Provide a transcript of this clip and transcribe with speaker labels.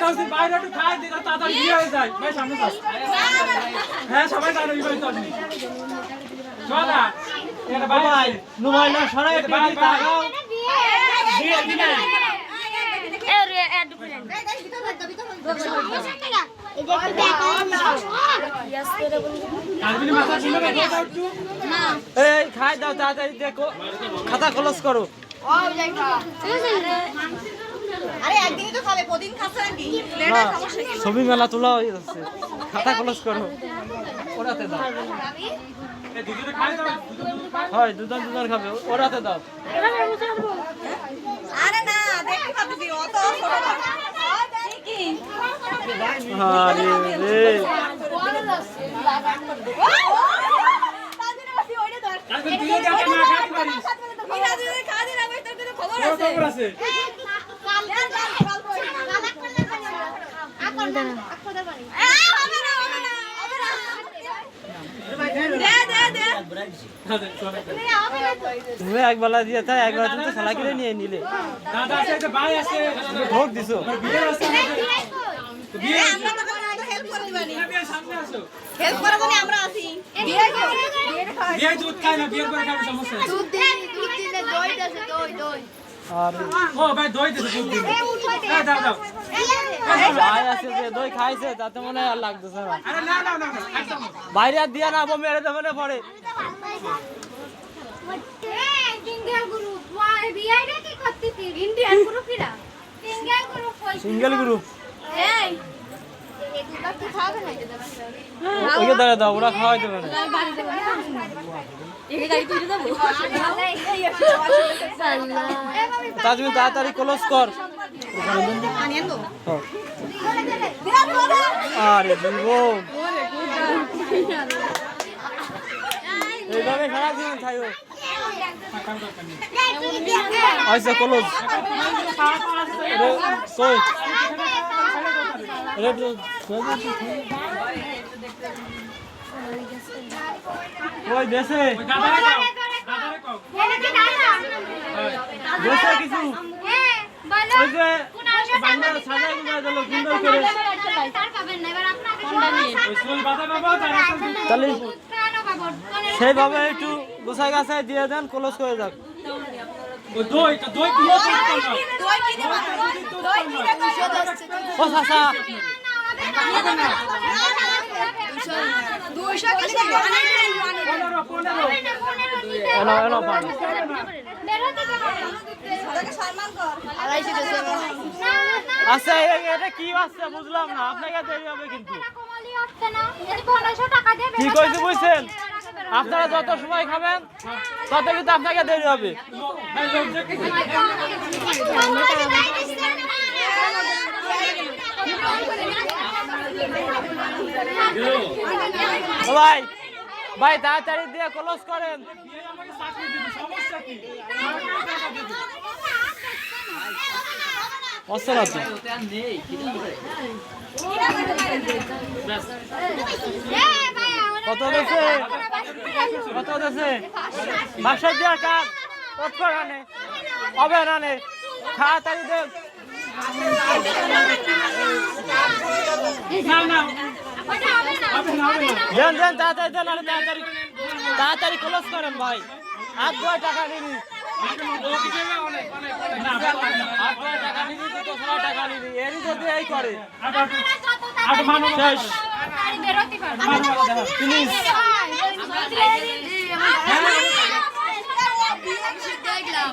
Speaker 1: কাউসি বাইরে একটু খাই দিই তাড়াতাড়ি বিয়ে হয়ে যায় ভাই সামনে যাও হ্যাঁ সবাই জানো বিয়ে তো আপনি চলা এটা ভাই মোবাইলটা সরাই একটু তাকাও বিয়ে দিনা
Speaker 2: এ রে এড করে এই যে একটু দেখো ইয়াস করে বলি
Speaker 1: আলবিনি মাথা ছিল না একটু
Speaker 2: না
Speaker 3: এই খাই দাও তাড়াতাড়ি দেখো খাতা ক্লোজ করো
Speaker 4: আরে একদিনই তো খাবে প্রতিদিন খাচ্ছে নাকি প্লেটের সমস্যা কি
Speaker 3: ছবি মেলা তোলা হয়ে যাচ্ছে খাতা ক্লোজ করো ওরাতে দাও
Speaker 1: এই দুজনে খাই দাও
Speaker 3: হয় দুজন দুজন খাবে ওরাতে দাও
Speaker 4: আরে না দেখতে পাচ্ছি অত ছোট কি
Speaker 3: আরে রে
Speaker 1: আলবিনি তুই দেখে না খাই পারিস
Speaker 4: মিনা যদি খা দিন আমি তোর কোনো খবর
Speaker 1: তোর
Speaker 4: আছে
Speaker 1: খবর আছে
Speaker 3: তুমি একবেলা দিয়ে তাই একবেলা তুমি তো খেলা কিনে নিয়ে নিলে
Speaker 1: দাদা আছে একটা ভাই আছে
Speaker 3: ভোগ দিছো
Speaker 1: বিয়ে আছে বিয়ে
Speaker 4: আমরা তো হেল্প করে দিবানি
Speaker 1: বিয়ে সামনে আসো
Speaker 4: হেল্প করার জন্য আমরা আছি
Speaker 1: বিয়ে দুধ খাই না বিয়ে করে খাবে সমস্যা নেই
Speaker 3: আরে
Speaker 1: ও ভাই দই দিছে দুধ দিন দাও দাও
Speaker 3: ভাই আছে যে দই খাইছে তাতে মনে হয় আর লাগতেছে না
Speaker 1: আরে না না না একদম
Speaker 3: বাইরে আর দিয়া না বো মেরে দেবে না পরে সিঙ্গেল গ্রুপ ওকে দাঁড়া দাও ওরা খাওয়াই দেবে না তা তুমি তাড়াতাড়ি ক্লোজ কর হ্যাঁ। আরে দিব এইভাবে সারা জীবন খাইও আচ্ছা ক্লোজ কই ওই দেশে
Speaker 1: দাদারে দাও দাদারে কও
Speaker 3: দেশে কিছু ওই যে বাংলা সাজাই গুলো দিল সুন্দর করে
Speaker 1: ওই সোল বাদা বাবা তারা
Speaker 3: তাহলে সেইভাবে একটু গোছাই গাছাই দিয়ে দেন ক্লোজ করে যাক
Speaker 1: ওই দই কিলো তো
Speaker 4: দই কিনে দই কিনে
Speaker 3: ও চাচা
Speaker 4: 200 কিছু
Speaker 3: এনো এনো পানি
Speaker 4: সম্মান কর
Speaker 3: আচ্ছা এটা কি আসছে বুঝলাম না আপনাকে দেরি হবে কিন্তু কি কইতে বুঝছেন আপনারা যত সময় খাবেন তত কিন্তু আপনাকে দেরি হবে
Speaker 1: ভাই লোক দেখে
Speaker 3: ও ভাই ভাই তাড়াতাড়ি দিয়ে ক্লোজ করেন
Speaker 1: বিয়ে আমাকে চাকরি দিবি সমস্যা কি
Speaker 3: অসল আছে কত দেশে কত দেশে বাসায় দেওয়ার কাজ অটকর আনে অবের আনে তাড়াতাড়ি দেখ
Speaker 1: না না
Speaker 3: দেন দেন তাড়াতাড়ি দেন আরে তাড়াতাড়ি তাড়াতাড়ি ক্লোজ করেন ভাই আর 2 টাকা নিবি আর 2 টাকা নিবি তো 6 টাকা নিবি এরই যদি এই করে
Speaker 1: আর মানো
Speaker 3: শেষ প্লিজ
Speaker 2: দেখলাম